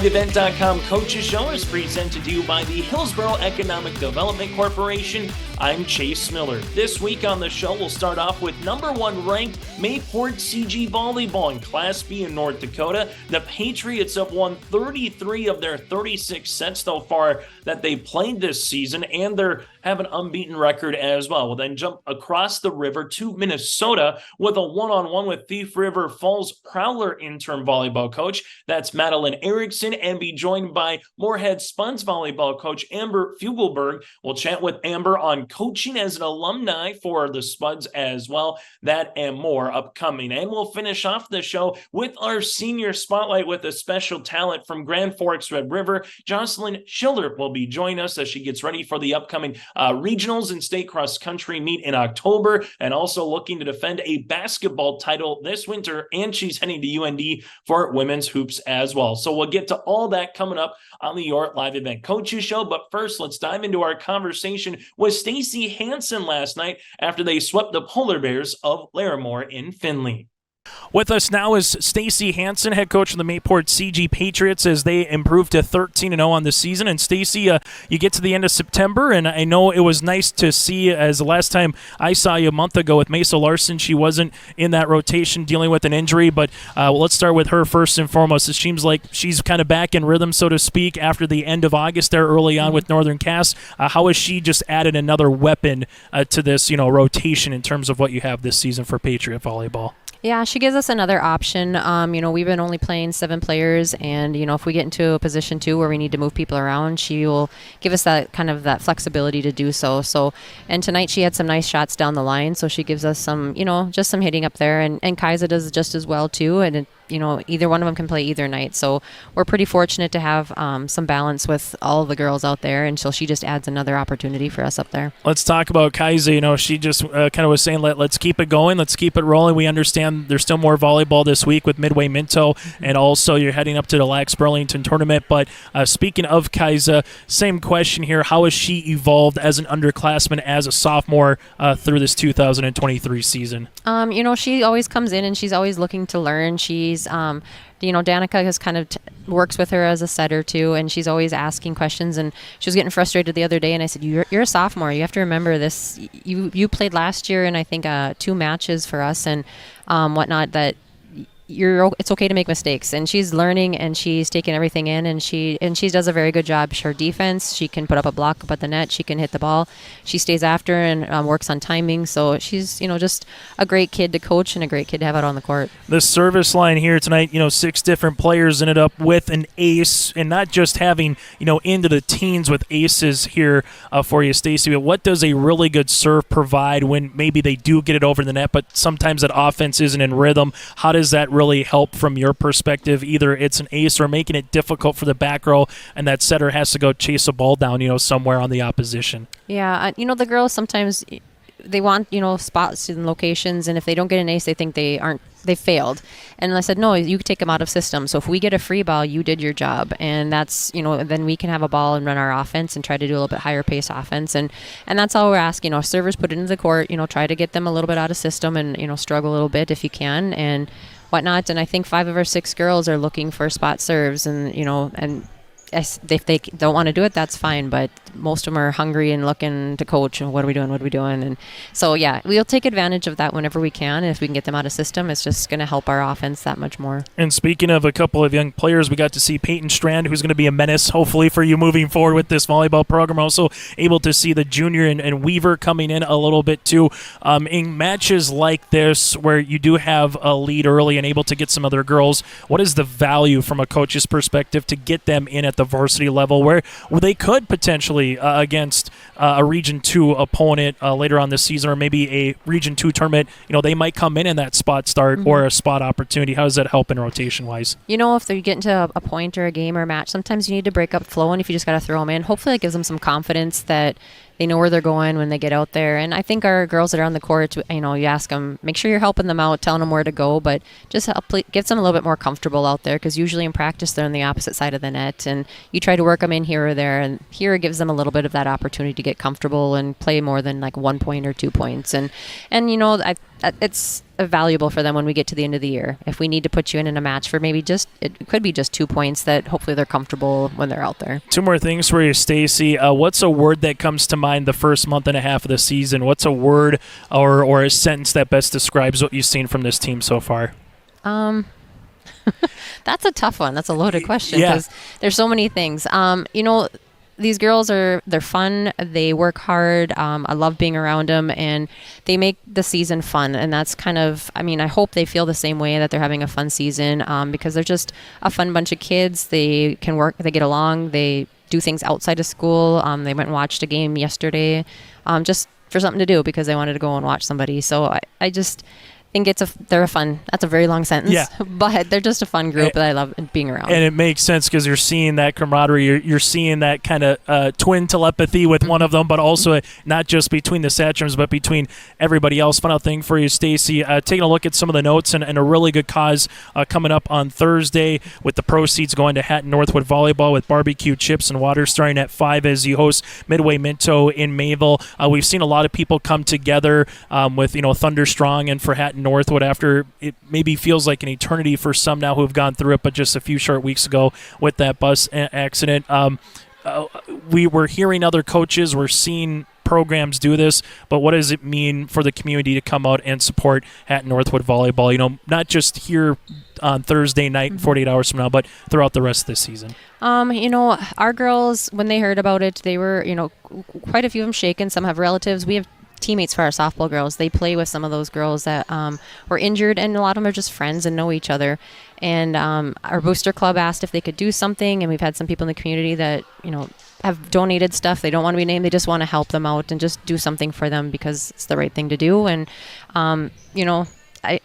LiveEvent.com Coaches Show is presented to you by the Hillsborough Economic Development Corporation. I'm Chase Miller. This week on the show, we'll start off with number 1 ranked Mayport CG Volleyball in Class B in North Dakota. The Patriots have won 33 of their 36 sets so far that they played this season, and they have an unbeaten record as well. We'll then jump across the river to Minnesota with a one-on-one with Thief River Falls Prowler interim volleyball coach. That's Mattlyn Erickson, and be joined by Moorhead Spuds volleyball coach Amber Fugleberg. We'll chat with Amber on coaching as an alumni for the Spuds as well. That and more upcoming. And we'll finish off the show with our senior spotlight with a special talent from Grand Forks Red River. Jocelyn Schiller will be joining us as she gets ready for the upcoming regionals and state cross country meet in October, and also looking to defend a basketball title this winter. And she's heading to UND for women's hoops as well. So we'll get to all that coming up on the Your Live Event Coaches Show. But first, let's dive into our conversation with Stacy Hanson last night after they swept the Polar Bears of Larimore in Finley. With us now is Stacy Hanson, head coach of the Mayport CG Patriots, as they improved to 13-0 on the season. And Stacy, you get to the end of September, and I know it was nice to see, as the last time I saw you a month ago with Mesa Larson, she wasn't in that rotation dealing with an injury. But let's start with her first and foremost. It seems like she's kind of back in rhythm, so to speak, after the end of August there early on with Northern Cass. How has she just added another weapon to this, rotation in terms of what you have this season for Patriot volleyball? Yeah, she gives us another option. We've been only playing 7 players, and, if we get into a position too where we need to move people around, she will give us that kind of that flexibility to do so. And tonight she had some nice shots down the line, so she gives us some, just some hitting up there, and Kaisa does just as well too, and either one of them can play either night. So we're pretty fortunate to have some balance with all the girls out there, and so she just adds another opportunity for us up there. Let's talk about Kaisa. She just kind of was saying, let's keep it going, let's keep it rolling. We understand there's still more volleyball this week with Midway Minto, and also you're heading up to the Lax Burlington tournament. But speaking of Kaisa, same question here. How has she evolved as an underclassman, as a sophomore through this 2023 season? She always comes in and she's always looking to learn. She's Danica has kind of works with her as a setter too, and she's always asking questions, and she was getting frustrated the other day, and I said, you're a sophomore, you have to remember this. You played last year in I think 2 matches for us and whatnot, that it's okay to make mistakes. And she's learning, and she's taking everything in, and she does a very good job. Her defense, she can put up a block up at the net, she can hit the ball, she stays after and works on timing. So she's just a great kid to coach and a great kid to have out on the court. The service line here tonight, 6 different players ended up with an ace, and not just having into the teens with aces here for you, Stacy. But what does a really good serve provide when maybe they do get it over the net, but sometimes that offense isn't in rhythm? How does that really help from your perspective? Either it's an ace or making it difficult for the back row, and that setter has to go chase a ball down, somewhere on the opposition. Yeah, the girls sometimes they want spots and locations, and if they don't get an ace, they think they failed. And I said, no, you take them out of system. So if we get a free ball, you did your job, and that's then we can have a ball and run our offense and try to do a little bit higher pace offense, and that's all we're asking. Servers put it into the court, try to get them a little bit out of system and struggle a little bit if you can and whatnot. And I think 5 of our 6 girls are looking for spot serves, and and if they don't want to do it, that's fine, but most of them are hungry and looking to coach. What are we doing? And so, yeah, we'll take advantage of that whenever we can. And if we can get them out of system, it's just going to help our offense that much more. And speaking of a couple of young players, we got to see Peyton Strand, who's going to be a menace, hopefully, for you moving forward with this volleyball program. Also able to see the junior and Weaver coming in a little bit, too. In matches like this, where you do have a lead early and able to get some other girls, what is the value from a coach's perspective to get them in at the varsity level where they could potentially against a Region 2 opponent later on this season, or maybe a Region 2 tournament, they might come in that spot start or a spot opportunity? How does that help in rotation-wise? If they get into a point or a game or a match, sometimes you need to break up flow, and if you just got to throw them in, hopefully it gives them some confidence that they know where they're going when they get out there. And I think our girls that are on the court, you ask them, make sure you're helping them out, telling them where to go, but just gets them a little bit more comfortable out there, because usually in practice they're on the opposite side of the net, and you try to work them in here or there, and here it gives them a little bit of that opportunity to get comfortable and play more than like 1 point or 2 points. And it's valuable for them when we get to the end of the year. If we need to put you in a match for maybe it could be just 2 points, that hopefully they're comfortable when they're out there. Two more things for you, Stacy. What's a word that comes to mind the first month and a half of the season? What's a word or a sentence that best describes what you've seen from this team so far? That's a tough one. That's a loaded question because there's so many things. These girls they're fun. They work hard. I love being around them, and they make the season fun. And that's kind of, I hope they feel the same way, that they're having a fun season, because they're just a fun bunch of kids. They can work, they get along, they do things outside of school. They went and watched a game yesterday, just for something to do because they wanted to go and watch somebody. So I just think they're a fun, that's a very long sentence, but they're just a fun group that I love being around. And it makes sense because you're seeing that camaraderie, you're seeing that kind of twin telepathy with one of them, but also not just between the Satrums, but between everybody else. Final thing for you, Stacy, taking a look at some of the notes and a really good cause coming up on Thursday, with the proceeds going to Hatton Northwood Volleyball, with barbecue, chips, and water starting at 5 as you host Midway Minto in Mayville. We've seen a lot of people come together with Thunder Strong and for Hatton Northwood after it maybe feels like an eternity for some now who have gone through it, but just a few short weeks ago with that bus accident. We were hearing other coaches, we're seeing programs do this, but what does it mean for the community to come out and support Hatton Northwood Volleyball, not just here on Thursday night, 48 hours from now, but throughout the rest of the season? Our girls, when they heard about it, they were, quite a few of them shaken. Some have relatives. We have teammates for our softball girls. They play with some of those girls that were injured, and a lot of them are just friends and know each other. And our booster club asked if they could do something, and we've had some people in the community that have donated stuff. They don't want to be named. They just want to help them out and just do something for them because it's the right thing to do. And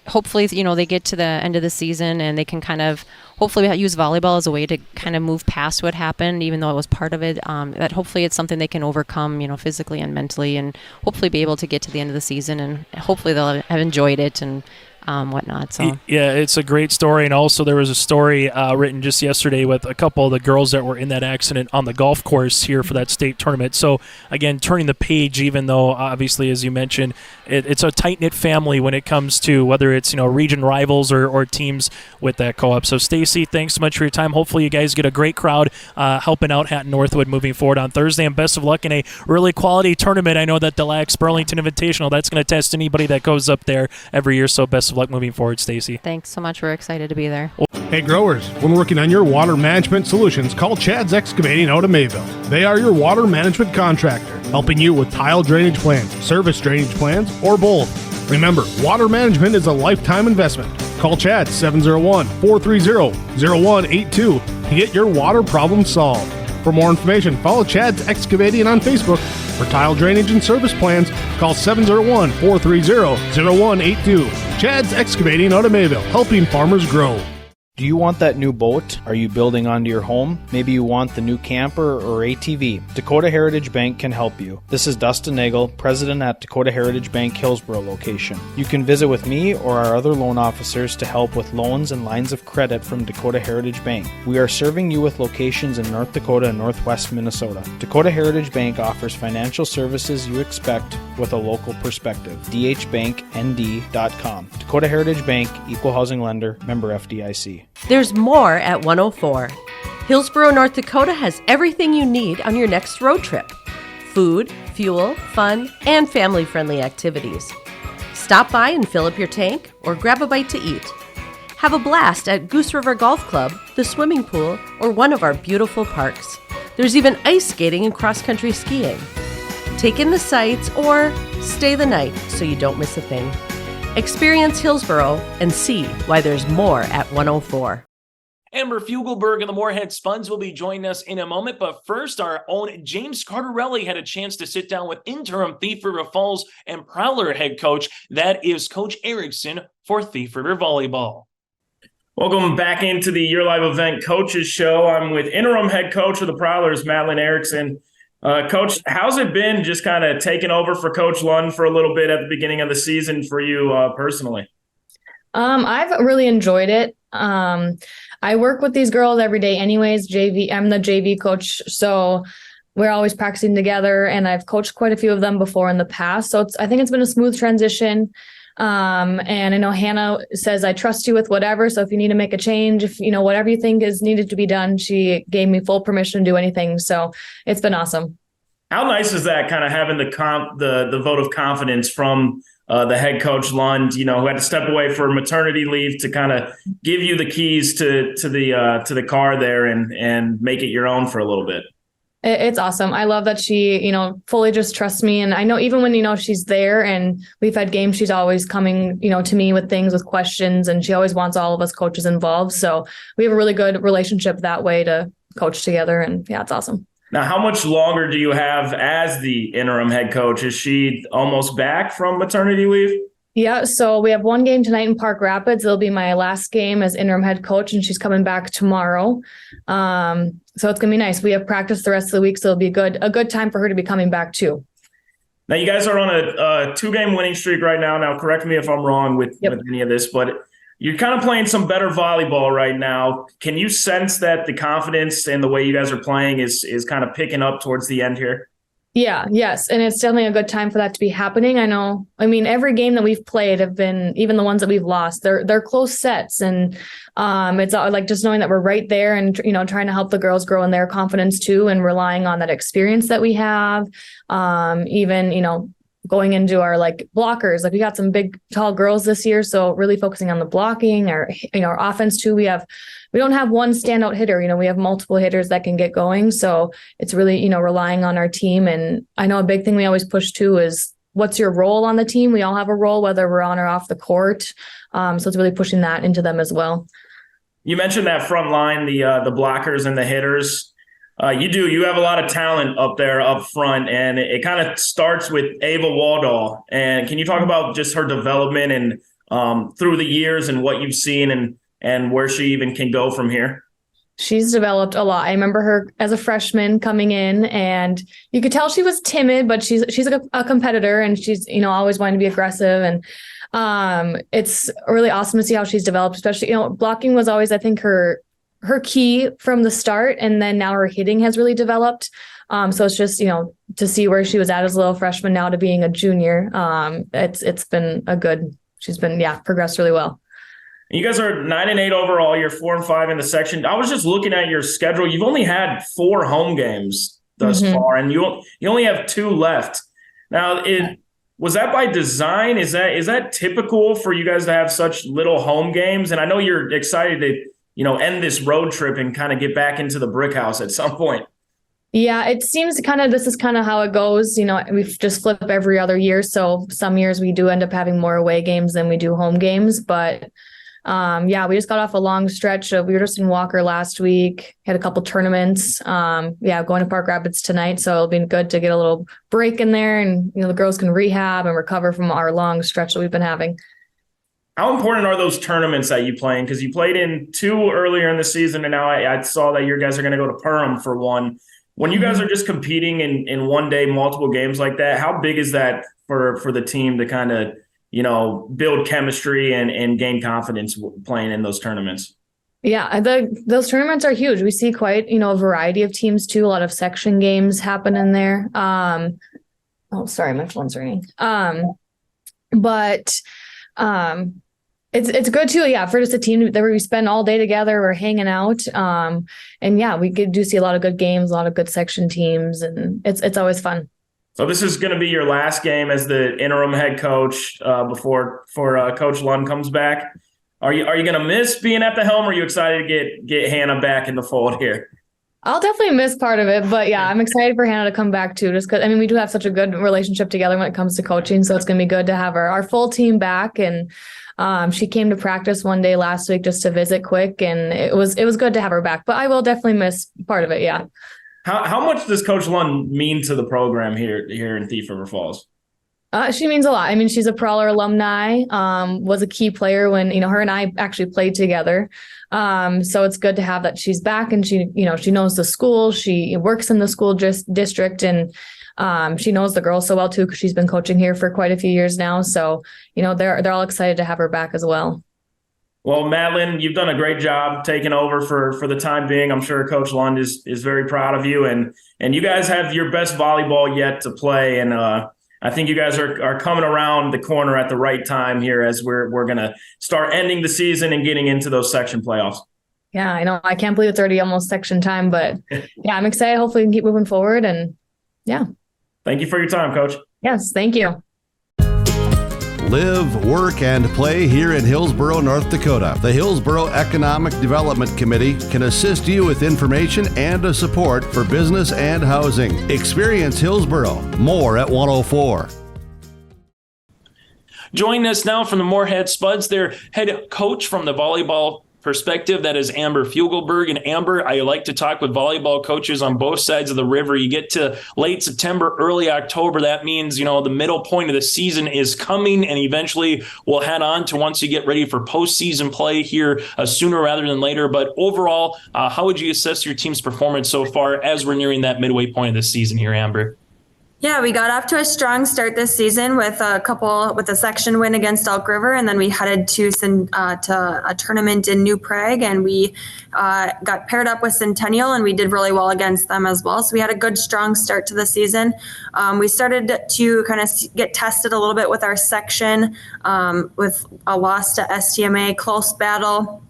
hopefully they get to the end of the season and they can kind of hopefully use volleyball as a way to kind of move past what happened, even though it was part of it. That hopefully it's something they can overcome, physically and mentally, and hopefully be able to get to the end of the season, and hopefully they'll have enjoyed it and whatnot. So yeah, it's a great story. And also there was a story written just yesterday with a couple of the girls that were in that accident on the golf course here for that state tournament. So again, turning the page, even though obviously, as you mentioned, it's a tight-knit family when it comes to whether it's region rivals or teams with that co-op. So Stacy, thanks so much for your time. Hopefully you guys get a great crowd helping out Hatton Northwood moving forward on Thursday, and best of luck in a really quality tournament. I know that the Lax Burlington Invitational, that's going to test anybody that goes up there every year, so best of luck moving forward, Stacy. Thanks so much. We're excited to be there. Hey growers, when working on your water management solutions, call Chad's Excavating out of Mayville. They are your water management contractor, helping you with tile drainage plans, service drainage plans, or both. Remember, water management is a lifetime investment. Call Chad 701-430-0182 to get your water problem solved. For more information, follow Chad's Excavating on Facebook. For tile drainage and service plans, call 701-430-0182. Chad's Excavating out of Mayville, helping farmers grow. Do you want that new boat? Are you building onto your home? Maybe you want the new camper or ATV. Dakota Heritage Bank can help you. This is Dustin Nagel, president at Dakota Heritage Bank Hillsborough location. You can visit with me or our other loan officers to help with loans and lines of credit from Dakota Heritage Bank. We are serving you with locations in North Dakota and Northwest Minnesota. Dakota Heritage Bank offers financial services you expect with a local perspective. dhbanknd.com. Dakota Heritage Bank, Equal Housing Lender, member FDIC. There's more at 104. Hillsborough, North Dakota has everything you need on your next road trip. Food, fuel, fun, and family-friendly activities. Stop by and fill up your tank or grab a bite to eat. Have a blast at Goose River Golf Club, the swimming pool, or one of our beautiful parks. There's even ice skating and cross-country skiing. Take in the sights or stay the night so you don't miss a thing. Experience Hillsborough and see why there's more at 104. Amber Fugleberg and the Moorhead Spuds will be joining us in a moment, but first, our own James Cardarelli had a chance to sit down with interim Thief River Falls and Prowler head coach, that is Coach Erickson for Thief River Volleyball. Welcome back into the Your Live Event Coaches Show. I'm with interim head coach of the Prowlers, Mattlyn Erickson. Coach, how's it been just kind of taking over for Coach Lund for a little bit at the beginning of the season for you personally? I've really enjoyed it. I work with these girls every day anyways. I'm the JV coach, so we're always practicing together, and I've coached quite a few of them before in the past. So I think it's been a smooth transition. And I know Hannah says, I trust you with whatever. So if you need to make a change, if, whatever you think is needed to be done, she gave me full permission to do anything. So it's been awesome. How nice is that, kind of having the vote of confidence from the head coach Lund, who had to step away for maternity leave to kind of give you the keys to the car there and make it your own for a little bit. It's awesome. I love that she, fully just trusts me. And I know even when, she's there and we've had games, she's always coming, to me with things, with questions, and she always wants all of us coaches involved. So we have a really good relationship that way to coach together. And yeah, it's awesome. Now, how much longer do you have as the interim head coach? Is she almost back from maternity leave? Yeah, so we have one game tonight in Park Rapids. It'll be my last game as interim head coach, and she's coming back tomorrow. So it's going to be nice. We have practice the rest of the week, so it'll be a good time for her to be coming back too. Now, you guys are on a 2-game winning streak right now. Now, correct me if I'm wrong with any of this, but you're kind of playing some better volleyball right now. Can you sense that the confidence and the way you guys are playing is kind of picking up towards the end here? Yeah, yes. And it's definitely a good time for that to be happening. I know. I mean, every game that we've played have been, even the ones that we've lost, they're close sets. And it's like just knowing that we're right there and, trying to help the girls grow in their confidence too, and relying on that experience that we have. Even, going into our blockers, we got some big, tall girls this year. So really focusing on the blocking, our offense too. We don't have one standout hitter. We have multiple hitters that can get going. So it's really, relying on our team. And I know a big thing we always push too is what's your role on the team? We all have a role, whether we're on or off the court. So it's really pushing that into them as well. You mentioned that front line, the blockers and the hitters. You have a lot of talent up there up front, and it kind of starts with Ava Waldall. And can you talk about just her development and through the years and what you've seen and where she even can go from here? She's developed a lot. I remember her as a freshman coming in, and you could tell she was timid, but she's a competitor, and she's, always wanting to be aggressive. And it's really awesome to see how she's developed, especially, blocking was always, I think, her key from the start. And then now her hitting has really developed. So it's just, to see where she was at as a little freshman now to being a junior. It's been she's been progressed really well. You guys are 9-8 overall. You're 4-5 in the section. I was just looking at your schedule. You've only had 4 home games thus far, and you only have 2 left. Now, was that by design? Is that typical for you guys to have such little home games? And I know you're excited to end this road trip and kind of get back into the brick house at some point. Yeah, it seems this is kind of how it goes. We just flip every other year. So some years we do end up having more away games than we do home games. But we just got off a long stretch we were just in Walker last week, had a couple tournaments. Going to Park Rapids tonight. So it'll be good to get a little break in there, and, the girls can rehab and recover from our long stretch that we've been having. How important are those tournaments that you play in? Because you played in 2 earlier in the season, and now I saw that your guys are going to go to Perham for 1. When you guys are just competing in one day, multiple games like that, how big is that for the team to kind of, build chemistry and gain confidence playing in those tournaments? Yeah, those tournaments are huge. We see quite, a variety of teams too. A lot of section games happen in there. Sorry, my phone's ringing. It's good too, for just a team that we spend all day together, we're hanging out. We do see a lot of good games, a lot of good section teams, and it's always fun. So this is going to be your last game as the interim head coach before Coach Lund comes back. Are you going to miss being at the helm, or are you excited to get Hannah back in the fold here? I'll definitely miss part of it, but I'm excited for Hannah to come back too, just because, we do have such a good relationship together when it comes to coaching. So it's going to be good to have our full team back. And she came to practice one day last week just to visit quick, and it was good to have her back, but I will definitely miss part of it. Yeah. How much does Coach Lund mean to the program here in Thief River Falls? She means a lot. She's a Prowler alumni, was a key player when, her and I actually played together. So it's good to have that she's back, and she knows the school. She works in the school district, and she knows the girls so well too, because she's been coaching here for quite a few years now. So, they're all excited to have her back as well. Well, Mattlyn, you've done a great job taking over for the time being. I'm sure Coach Lund is very proud of you, and you guys have your best volleyball yet to play. And I think you guys are coming around the corner at the right time here as we're going to start ending the season and getting into those section playoffs. Yeah, I know. I can't believe it's already almost section time, but yeah, I'm excited. Hopefully we can keep moving forward, and yeah. Thank you for your time, Coach. Yes, thank you. Live, work, and play here in Hillsborough, North Dakota. The Hillsborough Economic Development Committee can assist you with information and support for business and housing. Experience Hillsborough. More at 104. Joining us now from the Moorhead Spuds, their head coach from the volleyball perspective, that is Amber Fugleberg. And Amber, I like to talk with volleyball coaches on both sides of the river. You get to late September, early October, that means, the middle point of the season is coming, and eventually we'll head on to once you get ready for postseason play here sooner rather than later. But overall, how would you assess your team's performance so far as we're nearing that midway point of the season here, Amber? Yeah, we got off to a strong start this season with a section win against Elk River, and then we headed to a tournament in New Prague, and we got paired up with Centennial, and we did really well against them as well. So we had a good, strong start to the season. We started to kind of get tested a little bit with our section with a loss to STMA, close battle.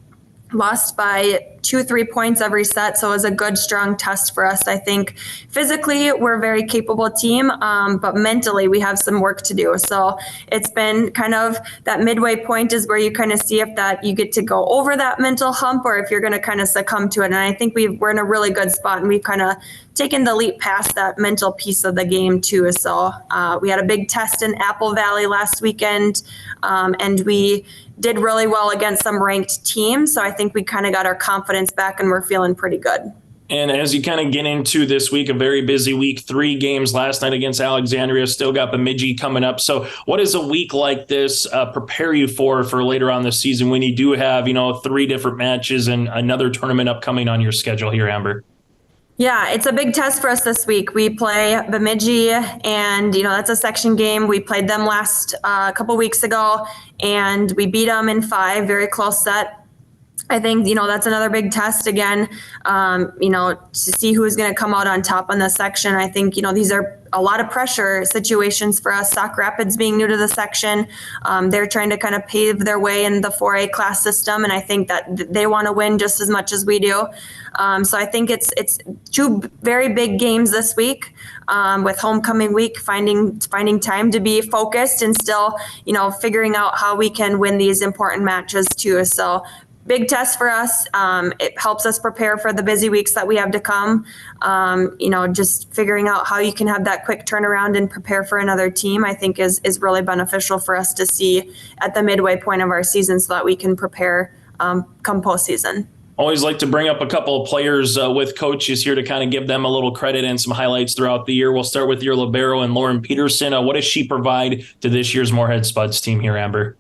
Lost by 2-3 points every set, so it was a good, strong test for us. I think physically we're a very capable team, but mentally we have some work to do. So it's been kind of that midway point is where you kind of see if that you get to go over that mental hump or if you're going to kind of succumb to it. And I think we're in a really good spot, and we've kind of taken the leap past that mental piece of the game too. So we had a big test in Apple Valley last weekend, and we did really well against some ranked teams. So I think we kind of got our confidence back, and we're feeling pretty good. And as you kind of get into this week, a very busy week, 3 games last night against Alexandria, still got Bemidji coming up. So what does a week like this prepare you for later on this season when you do have, 3 different matches and another tournament upcoming on your schedule here, Amber? Yeah, it's a big test for us this week. We play Bemidji, and that's a section game. We played them last couple weeks ago, and we beat them in 5, very close set. I think, that's another big test again, to see who's going to come out on top on the section. I think, these are a lot of pressure situations for us. Sauk Rapids being new to the section, they're trying to kind of pave their way in the 4A class system, and I think that they want to win just as much as we do. So I think it's 2 very big games this week, with homecoming week, finding time to be focused and still, figuring out how we can win these important matches too. So big test for us. It helps us prepare for the busy weeks that we have to come. Just figuring out how you can have that quick turnaround and prepare for another team, I think is really beneficial for us to see at the midway point of our season so that we can prepare come postseason. Always like to bring up a couple of players with coaches here to kind of give them a little credit and some highlights throughout the year. We'll start with your libero and Lauren Peterson. What does she provide to this year's Moorhead Spuds team here, Amber?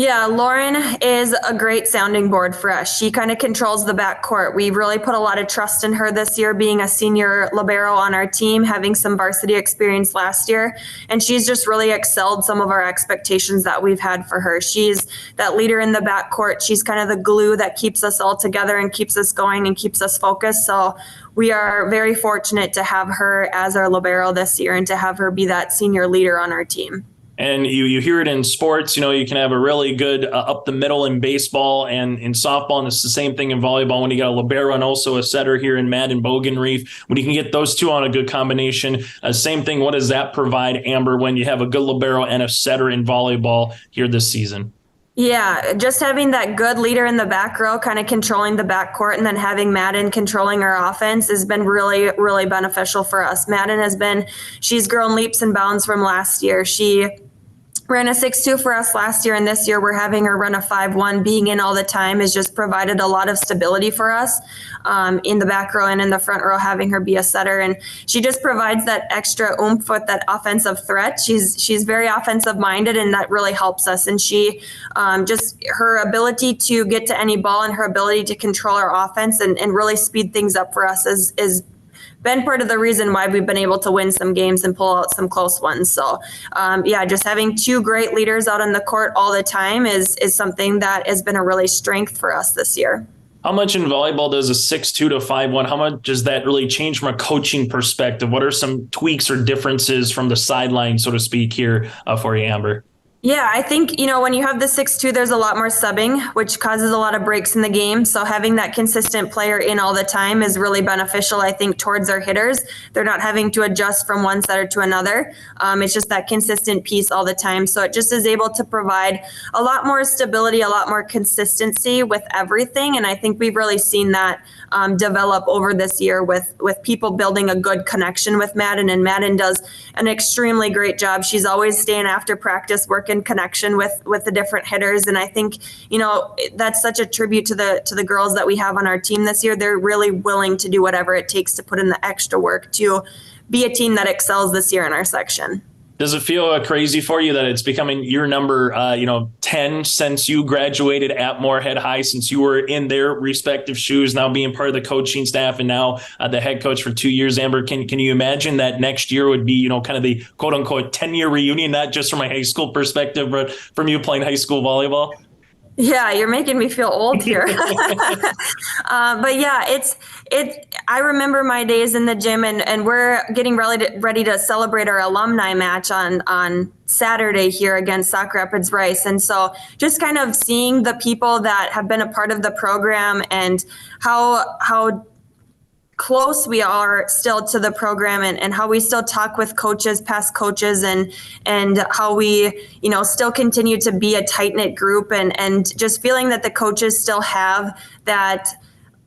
Yeah, Lauren is a great sounding board for us. She kind of controls the backcourt. We really put a lot of trust in her this year, being a senior libero on our team, having some varsity experience last year. And she's just really excelled some of our expectations that we've had for her. She's that leader in the backcourt. She's kind of the glue that keeps us all together and keeps us going and keeps us focused. So we are very fortunate to have her as our libero this year and to have her be that senior leader on our team. And you hear it in sports, you can have a really good up the middle in baseball and in softball, and it's the same thing in volleyball when you got a libero and also a setter here in Madden Bogenreef. When you can get those two on a good combination, same thing, what does that provide, Amber, when you have a good libero and a setter in volleyball here this season? Yeah, just having that good leader in the back row, kind of controlling the backcourt, and then having Mattlyn controlling our offense has been really, really beneficial for us. Mattlyn she's grown leaps and bounds from last year. She ran a 6-2 for us last year, and this year we're having her run a 5-1. Being in all the time has just provided a lot of stability for us in the back row and in the front row, having her be a setter. And she just provides that extra oomph with that offensive threat. She's very offensive minded, and that really helps us. And she just her ability to get to any ball and her ability to control our offense and really speed things up for us is been part of the reason why we've been able to win some games and pull out some close ones. So just having 2 great leaders out on the court all the time is something that has been a really strength for us this year. How much in volleyball does a 6'2" to 5'1", how much does that really change from a coaching perspective? What are some tweaks or differences from the sideline, so to speak, here for you, Amber? Yeah, I think, when you have the 6'2", there's a lot more subbing, which causes a lot of breaks in the game. So having that consistent player in all the time is really beneficial, I think, towards our hitters. They're not having to adjust from one setter to another. It's just that consistent piece all the time. So it just is able to provide a lot more stability, a lot more consistency with everything. And I think we've really seen that develop over this year with people building a good connection with Mattlyn. And Mattlyn does an extremely great job. She's always staying after practice, working connection with the different hitters. And I think, that's such a tribute to the girls that we have on our team this year. They're really willing to do whatever it takes to put in the extra work to be a team that excels this year in our section. Does it feel crazy for you that it's becoming your number 10 since you graduated at Moorhead High, since you were in their respective shoes, now being part of the coaching staff and now the head coach for 2 years? Amber, can you imagine that next year would be, kind of the quote unquote 10-year reunion, not just from a high school perspective, but from you playing high school volleyball? Yeah, you're making me feel old here. But yeah, I remember my days in the gym, and we're getting ready to celebrate our alumni match on Saturday here against Sauk Rapids Rice. And so just kind of seeing the people that have been a part of the program and how close we are still to the program, and how we still talk with coaches, past coaches, and how we, still continue to be a tight-knit group, and just feeling that the coaches still have that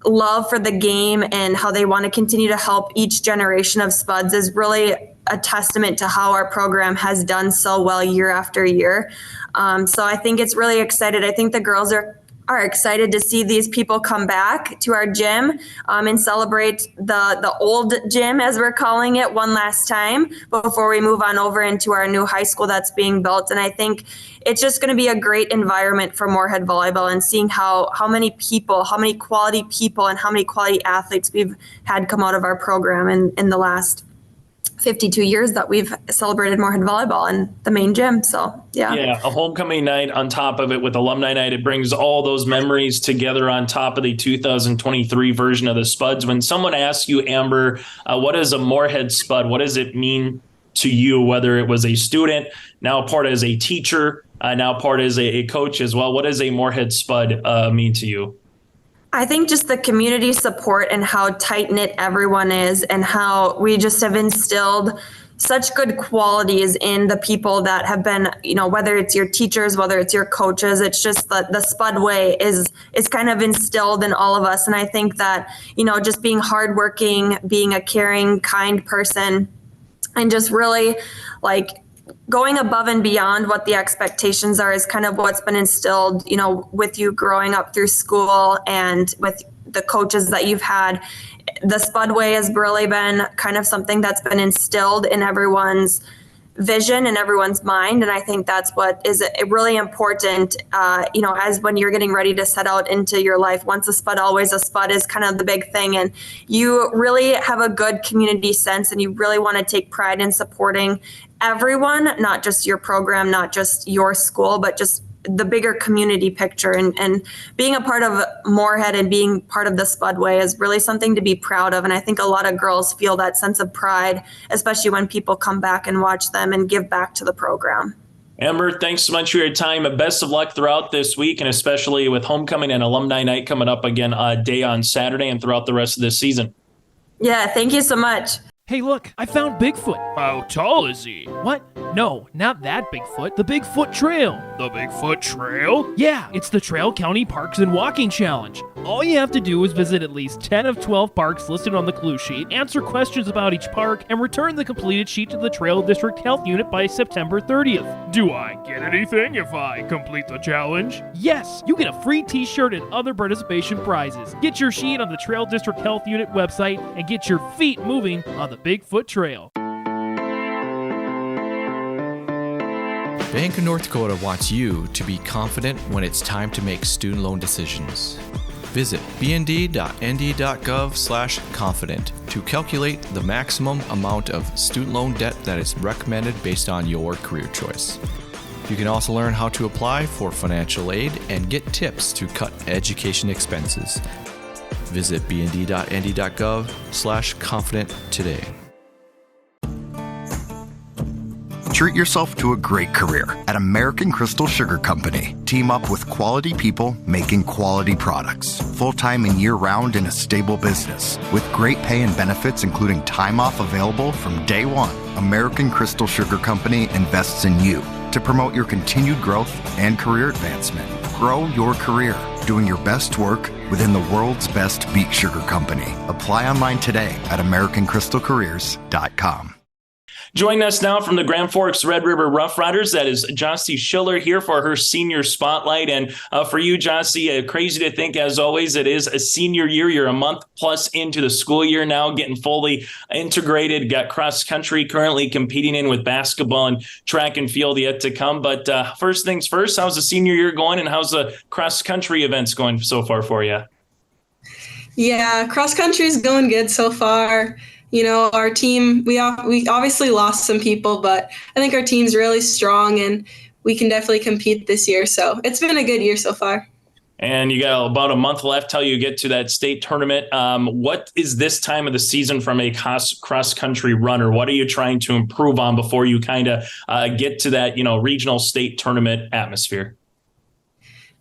love for the game and how they want to continue to help each generation of Spuds is really a testament to how our program has done so well year after year. So I think it's really excited. I think the girls are excited to see these people come back to our gym and celebrate the old gym, as we're calling it, one last time before we move on over into our new high school that's being built. And I think it's just going to be a great environment for Moorhead volleyball, and seeing how many people, how many quality people, and how many quality athletes we've had come out of our program in the last 52 years that we've celebrated Moorhead volleyball in the main gym. So, yeah. Yeah, a homecoming night on top of it with alumni night. It brings all those memories together on top of the 2023 version of the Spuds. When someone asks you, Amber, what is a Moorhead Spud? What does it mean to you, whether it was a student, now part as a teacher, now part as a coach as well? What does a Moorhead Spud mean to you? I think just the community support and how tight-knit everyone is, and how we just have instilled such good qualities in the people that have been, whether it's your teachers, whether it's your coaches, it's just the Spud way is kind of instilled in all of us. And I think that, just being hardworking, being a caring, kind person, and just really going above and beyond what the expectations are is kind of what's been instilled, with you growing up through school and with the coaches that you've had. The Spud way has really been kind of something that's been instilled in everyone's vision and everyone's mind. And I think that's what is really important, as when you're getting ready to set out into your life. Once a Spud, always a Spud is kind of the big thing. And you really have a good community sense, and you really want to take pride in supporting everyone, not just your program, not just your school, but just the bigger community picture. And being a part of Moorhead and being part of the Spud way is really something to be proud of. And I think a lot of girls feel that sense of pride, especially when people come back and watch them and give back to the program. Amber, thanks so much for your time. Best of luck throughout this week, and especially with homecoming and alumni night coming up again day on Saturday and throughout the rest of this season. Yeah, thank you so much. Hey, look, I found Bigfoot. How tall is he? What? No, not that Bigfoot. The Bigfoot Trail. The Bigfoot Trail? Yeah, it's the Trail County Parks and Walking Challenge. All you have to do is visit at least 10 of 12 parks listed on the clue sheet, answer questions about each park, and return the completed sheet to the Trail District Health Unit by September 30th. Do I get anything if I complete the challenge? Yes, you get a free t-shirt and other participation prizes. Get your sheet on the Trail District Health Unit website and get your feet moving on the Bigfoot Trail. Bank of North Dakota wants you to be confident when it's time to make student loan decisions. Visit bnd.nd.gov/confident to calculate the maximum amount of student loan debt that is recommended based on your career choice. You can also learn how to apply for financial aid and get tips to cut education expenses. Visit bnd.nd.gov/confident today. Treat yourself to a great career at American Crystal Sugar Company. Team up with quality people making quality products. Full-time and year-round in a stable business. With great pay and benefits including time off available from day one, American Crystal Sugar Company invests in you to promote your continued growth and career advancement. Grow your career doing your best work within the world's best beet sugar company. Apply online today at AmericanCrystalCareers.com. Joining us now from the Grand Forks Red River Rough Riders, that is Jocelyn Schiller here for her senior spotlight. And for you, Jocelyn, crazy to think, as always, it is a senior year. You're a month plus into the school year now, getting fully integrated, got cross country currently competing in with basketball and track and field yet to come. But first things first, how's the senior year going and how's the cross country events going so far for you? Yeah, cross country is going good so far. You know, our team, we obviously lost some people, but I think our team's really strong and we can definitely compete this year. So it's been a good year so far. And you got about a month left till you get to that state tournament. What is this time of the season from a cross-country runner? What are you trying to improve on before you kind of get to that, regional state tournament atmosphere?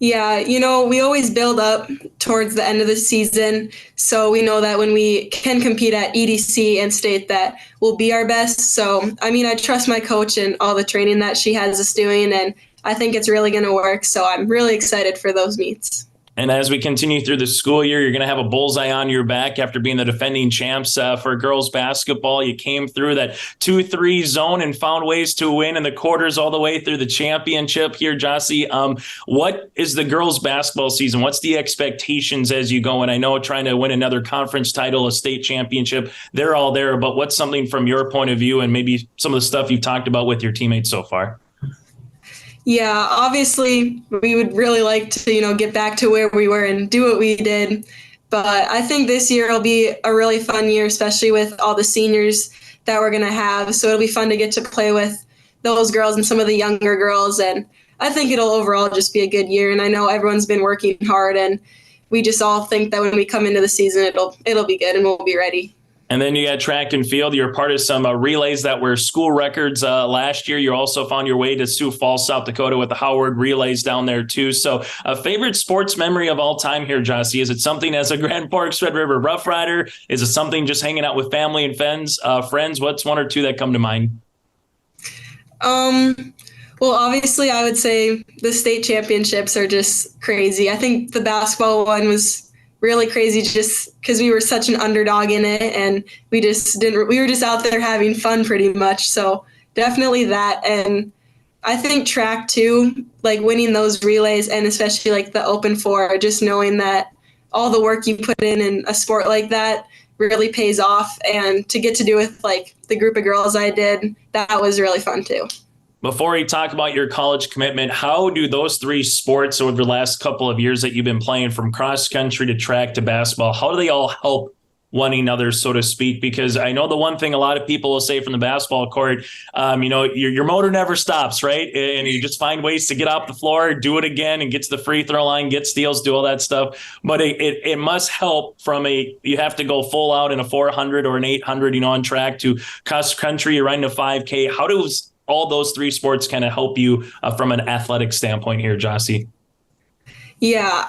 Yeah, we always build up towards the end of the season. So we know that when we can compete at EDC and state, that will be our best. So, I trust my coach and all the training that she has us doing, and I think it's really going to work. So I'm really excited for those meets. And as we continue through the school year, you're going to have a bullseye on your back after being the defending champs for girls basketball. You came through that 2-3 zone and found ways to win in the quarters all the way through the championship here, Jocelyn. What is the girls basketball season? What's the expectations as you go? And I know trying to win another conference title, a state championship, they're all there. But what's something from your point of view and maybe some of the stuff you've talked about with your teammates so far? Yeah, obviously we would really like to, get back to where we were and do what we did. But I think this year will be a really fun year, especially with all the seniors that we're going to have. So it'll be fun to get to play with those girls and some of the younger girls. And I think it'll overall just be a good year. And I know everyone's been working hard and we just all think that when we come into the season, it'll be good and we'll be ready. And then you got track and field. You're part of some relays that were school records last year. You also found your way to Sioux Falls, South Dakota with the Howard relays down there too. So a favorite sports memory of all time here, Jocelyn? Is it something as a Grand Forks Red River Rough Rider? Is it something just hanging out with family and friends? What's one or two that come to mind? Well, obviously I would say the state championships are just crazy. I think the basketball one was really crazy just because we were such an underdog in it and we were just out there having fun pretty much. So definitely that. And I think track too, like winning those relays and especially like the Open 4, just knowing that all the work you put in a sport like that really pays off. And to get to do with like the group of girls I did, that was really fun too. Before we talk about your college commitment, how do those three sports over the last couple of years that you've been playing, from cross country to track to basketball, how do they all help one another, so to speak? Because I know the one thing a lot of people will say from the basketball court, your motor never stops, right? And you just find ways to get off the floor, do it again, and get to the free throw line, get steals, do all that stuff. But it must help you have to go full out in a 400 or an 800, on track, to cross country, you're running a 5K. How does all those three sports kind of help you from an athletic standpoint here, Jocelyn? Yeah,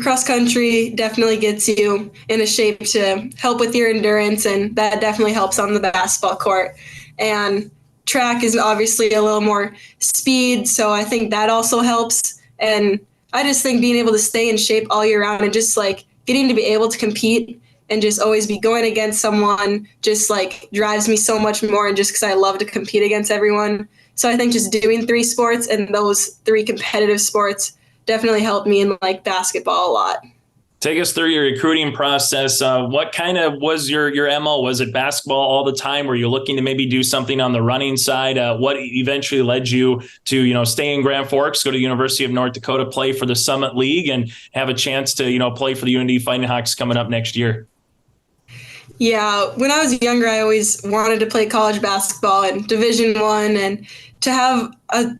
cross country definitely gets you in a shape to help with your endurance, and that definitely helps on the basketball court. And track is obviously a little more speed, so I think that also helps. And I just think being able to stay in shape all year round and just like getting to be able to compete and just always be going against someone just like drives me so much more, and just because I love to compete against everyone. So I think just doing three sports and those three competitive sports definitely helped me in like basketball a lot. Take us through your recruiting process. What kind of was your MO? Was it basketball all the time? Were you looking to maybe do something on the running side? What eventually led you to, stay in Grand Forks, go to University of North Dakota, play for the Summit League, and have a chance to, play for the UND Fighting Hawks coming up next year? Yeah, when I was younger, I always wanted to play college basketball and Division I, and to have a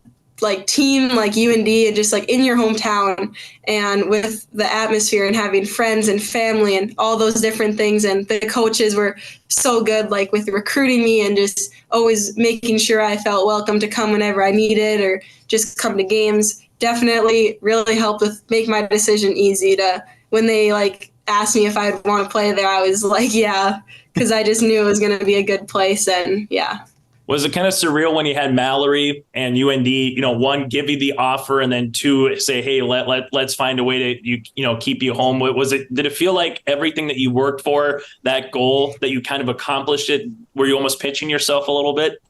like team like UND and just like in your hometown, and with the atmosphere and having friends and family and all those different things. And the coaches were so good, like with recruiting me and just always making sure I felt welcome to come whenever I needed or just come to games. Definitely really helped with make my decision easy to when they like asked me if I'd want to play there, I was like, yeah, because I just knew it was going to be a good place. And yeah. Was it kind of surreal when you had Mallory and UND, one, give you the offer, and then two, say, hey, let's find a way to, keep you home? Did it feel like everything that you worked for, that goal, that you kind of accomplished it? Were you almost pitching yourself a little bit?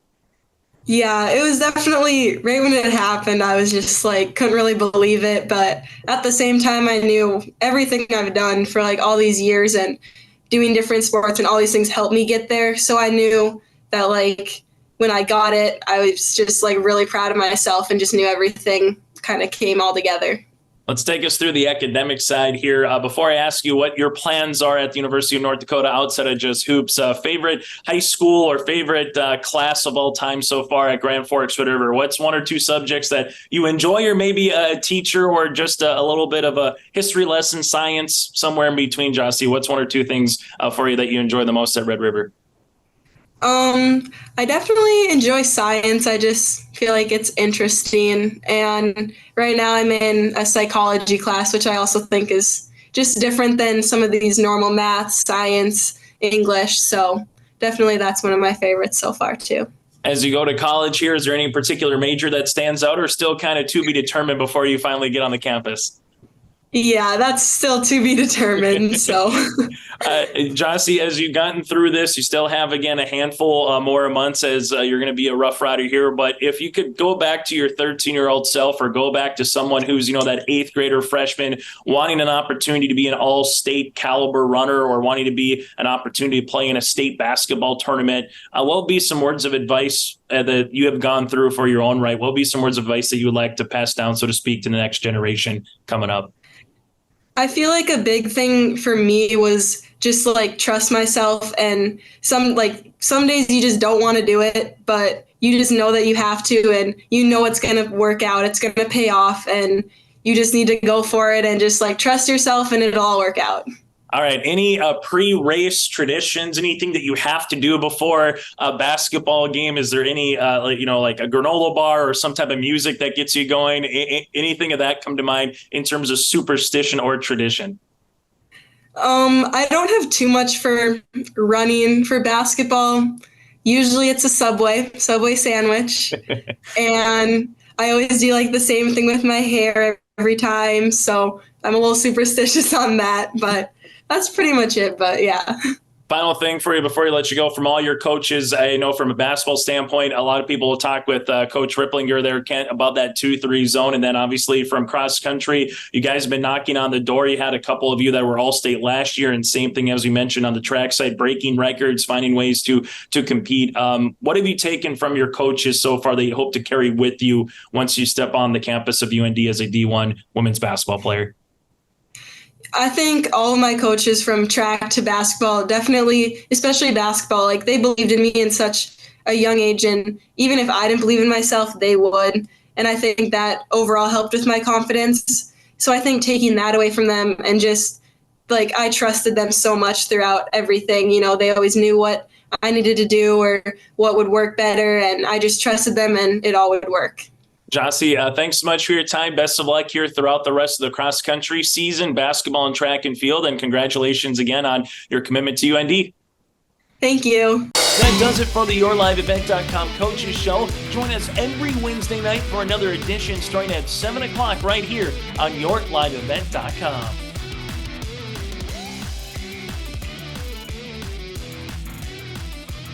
Yeah, it was definitely right when it happened. I was just like, couldn't really believe it. But at the same time, I knew everything I've done for like all these years and doing different sports and all these things helped me get there. So I knew that like, when I got it, I was just like really proud of myself and just knew everything kind of came all together. Let's take us through the academic side here. Before I ask you what your plans are at the University of North Dakota outside of just hoops, favorite high school or favorite class of all time so far at Grand Forks, whatever. What's one or two subjects that you enjoy, or maybe a teacher or just a little bit of a history lesson, science, somewhere in between, Jossie? What's one or two things for you that you enjoy the most at Red River? I definitely enjoy science. I just feel like it's interesting. And right now I'm in a psychology class, which I also think is just different than some of these normal math, science, English. So definitely that's one of my favorites so far too. As you go to college here, is there any particular major that stands out, or still kind of to be determined before you finally get on the campus? Yeah, that's still to be determined. So, Jossie, as you've gotten through this, you still have, again, a handful more months as you're going to be a Rough Rider here. But if you could go back to your 13-year-old self, or go back to someone who's, that eighth grader freshman wanting an opportunity to be an all-state caliber runner, or wanting to be an opportunity to play in a state basketball tournament, what would be some words of advice that you have gone through for your own right? What would be some words of advice that you would like to pass down, so to speak, to the next generation coming up? I feel like a big thing for me was just like trust myself, and some days you just don't want to do it, but you just know that you have to, and you know it's going to work out, it's going to pay off, and you just need to go for it and just like trust yourself and it'll all work out. All right. Any pre-race traditions, anything that you have to do before a basketball game? Is there any, like a granola bar or some type of music that gets you going? Anything of that come to mind in terms of superstition or tradition? I don't have too much for running for basketball. Usually it's a Subway sandwich. And I always do like the same thing with my hair every time. So I'm a little superstitious on that, but that's pretty much it, but yeah. Final thing for you before we let you go, from all your coaches, I know from a basketball standpoint, a lot of people will talk with Coach Ripplinger there, Kent, about that 2-3 zone. And then obviously from cross country, you guys have been knocking on the door. You had a couple of you that were all-state last year, and same thing as we mentioned on the track side, breaking records, finding ways to compete. What have you taken from your coaches so far that you hope to carry with you once you step on the campus of UND as a D1 women's basketball player? I think all of my coaches from track to basketball, definitely, especially basketball, like they believed in me in such a young age. And even if I didn't believe in myself, they would. And I think that overall helped with my confidence. So I think taking that away from them, and just like I trusted them so much throughout everything. They always knew what I needed to do or what would work better. And I just trusted them and it all would work. Jossie, thanks so much for your time. Best of luck here throughout the rest of the cross-country season, basketball and track and field, and congratulations again on your commitment to UND. Thank you. That does it for the YourLiveEvent.com Coaches Show. Join us every Wednesday night for another edition starting at 7 o'clock right here on YourLiveEvent.com.